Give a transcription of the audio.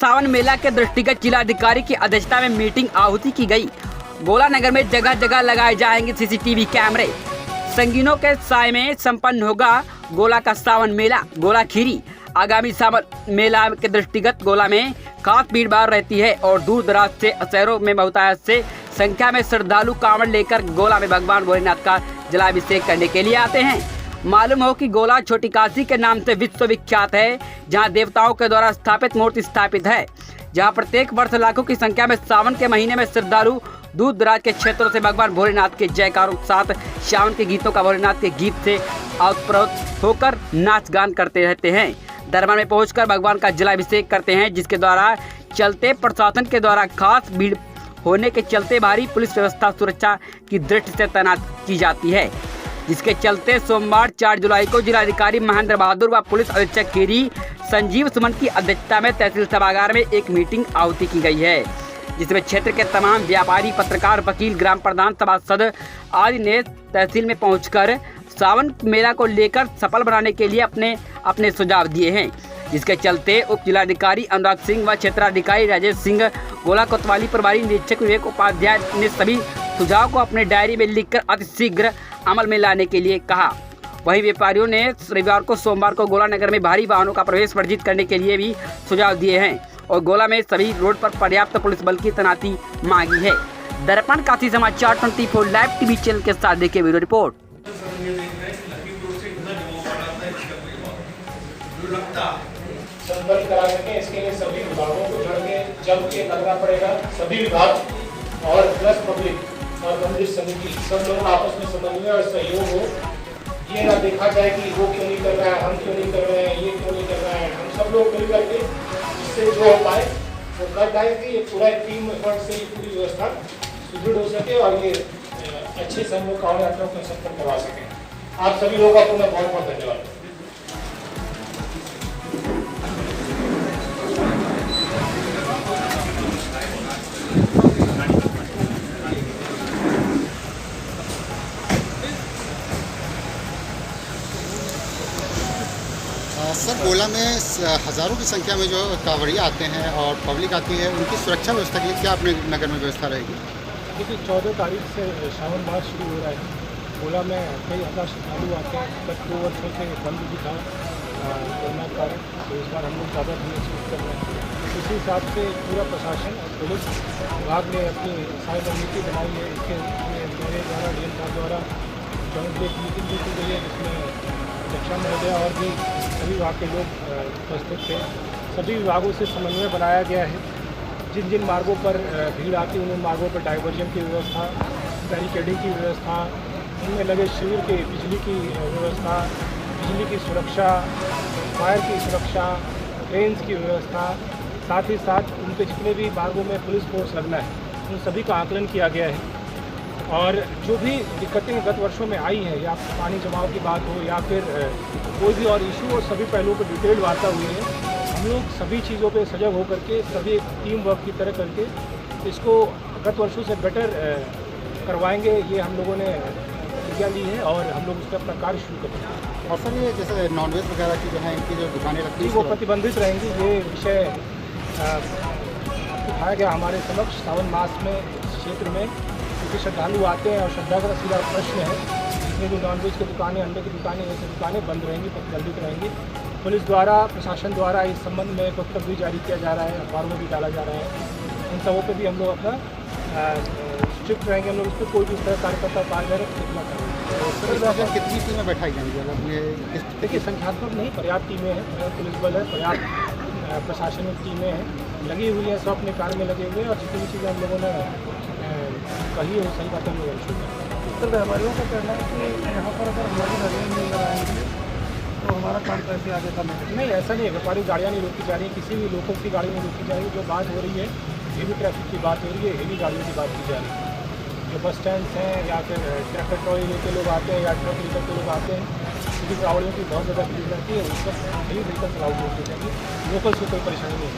सावन मेला के दृष्टिगत जिलाधिकारी की अध्यक्षता में मीटिंग आहुति की गई। गोला नगर में जगह जगह लगाए जाएंगे सीसीटीवी कैमरे। संगीनों के साय में संपन्न होगा गोला का सावन मेला। गोला खीरी आगामी सावन मेला के दृष्टिगत गोला में खास भीड़ भाड़ रहती है और दूर दराज से शहरों में बहुतायत से संख्या में श्रद्धालु कांवड़ लेकर गोला में भगवान भोलेनाथ का जलाभिषेक करने के लिए आते हैं। मालूम हो कि गोला छोटी काशी के नाम से विश्व विख्यात है, जहां देवताओं के द्वारा स्थापित मूर्ति स्थापित है, जहां प्रत्येक वर्ष लाखों की संख्या में सावन के महीने में श्रद्धालु दूर दराज के क्षेत्रों से भगवान भोलेनाथ के जयकारों के साथ सावन के गीतों का भोलेनाथ के गीत से आप्लुत होकर नाच गान करते रहते हैं। दरबार में पहुंचकर भगवान का जलाभिषेक करते हैं, जिसके द्वारा चलते प्रशासन के द्वारा खास भीड़ होने के चलते भारी पुलिस व्यवस्था सुरक्षा की दृष्टि से तैनात की जाती है, जिसके चलते सोमवार 4 जुलाई को जिलाधिकारी महेंद्र बहादुर व पुलिस अधीक्षक खीरी संजीव सुमन की अध्यक्षता में तहसील सभागार में एक मीटिंग आहुति की गई है, जिसमें क्षेत्र के तमाम व्यापारी, पत्रकार, वकील, ग्राम प्रधान, सभासद आदि ने तहसील में पहुंचकर सावन मेला को लेकर सफल बनाने के लिए अपने अपने सुझाव दिए हैं, जिसके चलते उप जिलाधिकारी अनुराग सिंह व क्षेत्राधिकारी राजेश सिंह, गोला कोतवाली प्रभारी निरीक्षक विवेक उपाध्याय ने सभी सुझाव को अपने डायरी में लिखकर अतिशीघ्र अमल में लाने के लिए कहा। वहीं व्यापारियों ने रविवार को सोमवार को गोला नगर में भारी वाहनों का प्रवेश वर्जित करने के लिए भी सुझाव दिए हैं और गोला में सभी रोड पर पर्याप्त पुलिस बल की तैनाती मांगी है। दर्पण काशी समाचार 24 लाइव टीवी चैनल के साथ देखिए वीडियो रिपोर्ट। संपर्क करा सकें, इसके लिए सभी विभागों को जोड़ के जब ये करना पड़ेगा। सभी विभाग और प्लस पब्लिक और मंदिर समिति सब लोग आपस में समन्वय और सहयोग हो। ये ना देखा जाए कि वो क्यों नहीं कर रहा है, हम क्यों नहीं कर रहे हैं, ये क्यों नहीं कर रहा है। हम सब लोग मिल करके इससे जो हो पाए वो कर पाए कि ये पूरा टीम एफर्ट से पूरी व्यवस्था सुदृढ़ हो सके और ये अच्छे से हम लोग कांवड़ यात्रा को संपन्न करवा सकें। आप सभी लोगों का पुनः बहुत बहुत धन्यवाद। सर, गोला में हज़ारों की संख्या में जो कांवड़िया आते हैं और पब्लिक आती है, उनकी सुरक्षा व्यवस्था के लिए क्या अपने नगर में व्यवस्था रहेगी? देखिए, 14 तारीख से सावन मास शुरू हो रहा है। गोला में कई हज़ार श्रद्धालु आते हैं। गत 2 वर्षों से बंद भी था कोरोना के कारण, तो इस बार हम लोग ज़्यादा भीड़ शुरू कर रहे हैं। इसी हिसाब से पूरा प्रशासन और पुलिस विभाग ने अपनी सहायक रणनीति बनाई है। इसके मेरे द्वारा डीएम साहब द्वारा जॉइंट एक मीटिंग भी की गई है, जिसमें अध्यक्षा महोदय और भी सभी विभाग के लोग उपस्थित थे। सभी विभागों से समन्वय बनाया गया है। जिन जिन मार्गों पर भीड़ आती है उन मार्गों पर डाइवर्जन की व्यवस्था, बैरिकेडिंग की व्यवस्था, उनमें लगे शिविर के बिजली की व्यवस्था, बिजली की सुरक्षा, फायर की सुरक्षा, ट्रेन्स की व्यवस्था, साथ ही साथ उनके जितने भी मार्गों में पुलिस फोर्स लगना है उन सभी का आकलन किया गया है। और जो भी दिक्कतें गत वर्षों में आई हैं, या पानी जमाव की बात हो या फिर कोई भी और इशू हो, सभी पहलुओं पर डिटेल वार्ता हुई है। हम लोग सभी चीज़ों पे सजग होकर के सभी टीम वर्क की तरह करके इसको गत वर्षों से बेटर करवाएंगे, ये हम लोगों ने प्रतिज्ञा ली है और हम लोग उस पर अपना कार्य शुरू करेंगे। और सर, ये जैसे नॉनवेज वगैरह की जो है इनकी जो दुकानें लगती हैं वो प्रतिबंधित रहेंगी। ये विषय उठाया गया हमारे समक्ष सावन मास में इस क्षेत्र में, क्योंकि श्रद्धालु आते हैं और श्रद्धा का सीधा प्रश्न है। जितने भी नॉनवेज की दुकानें, अंडे की दुकानें, ये सब दुकानें बंद रहेंगी, प्रतिबंधित रहेंगी। पुलिस द्वारा, प्रशासन द्वारा इस संबंध में एक वक्तव्य भी जारी किया जा रहा है, अखबारों में भी डाला जा रहा है। इन सबों पर भी हम लोग अपना स्ट्रिक्ट रहेंगे। हम लोग इस पर कोई भी इस तरह कार्यकर्ता पाल जाए कितना करेंगे। कितनी टीमें बैठाई जाएंगी? अगर ये देखिए, संख्यात्मक नहीं, पर्याप्त टीमें हैं, पर्याप्त पुलिस बल है, पर्याप्त प्रशासनिक टीमें हैं, लगी हुई हैं, सब अपने कार्य में लगे हुए हैं। और जितनी भी चीज़ें हम लोगों ने कही है वो सही बात हम लोग सर, व्यापारियों का कहना है कि यहाँ पर अगर हमारी गाड़ियाँ नहीं लगाएंगे तो हमारा काम कैसे आगे करना है? नहीं, ऐसा नहीं है। व्यापारी गाड़ियाँ नहीं रोकी जा रही, किसी भी लोगों की गाड़ी नहीं रोकी जा रही। जो बात हो रही है हेवी ट्रैफिक की बात हो रही है, हेवी गाड़ियों की बात की जा रही है। जो बस स्टैंड हैं या फिर ट्रैक्टर ट्रॉली लेके लोग आते हैं या ट्रक लेकर के लोग आते हैं, क्योंकि कांवड़ियों की बहुत ज़्यादा भीड़ रहती है, उस पर हेवी व्हीकल चलाओ होती जाएगी। लोकल से कोई परेशानी नहीं है।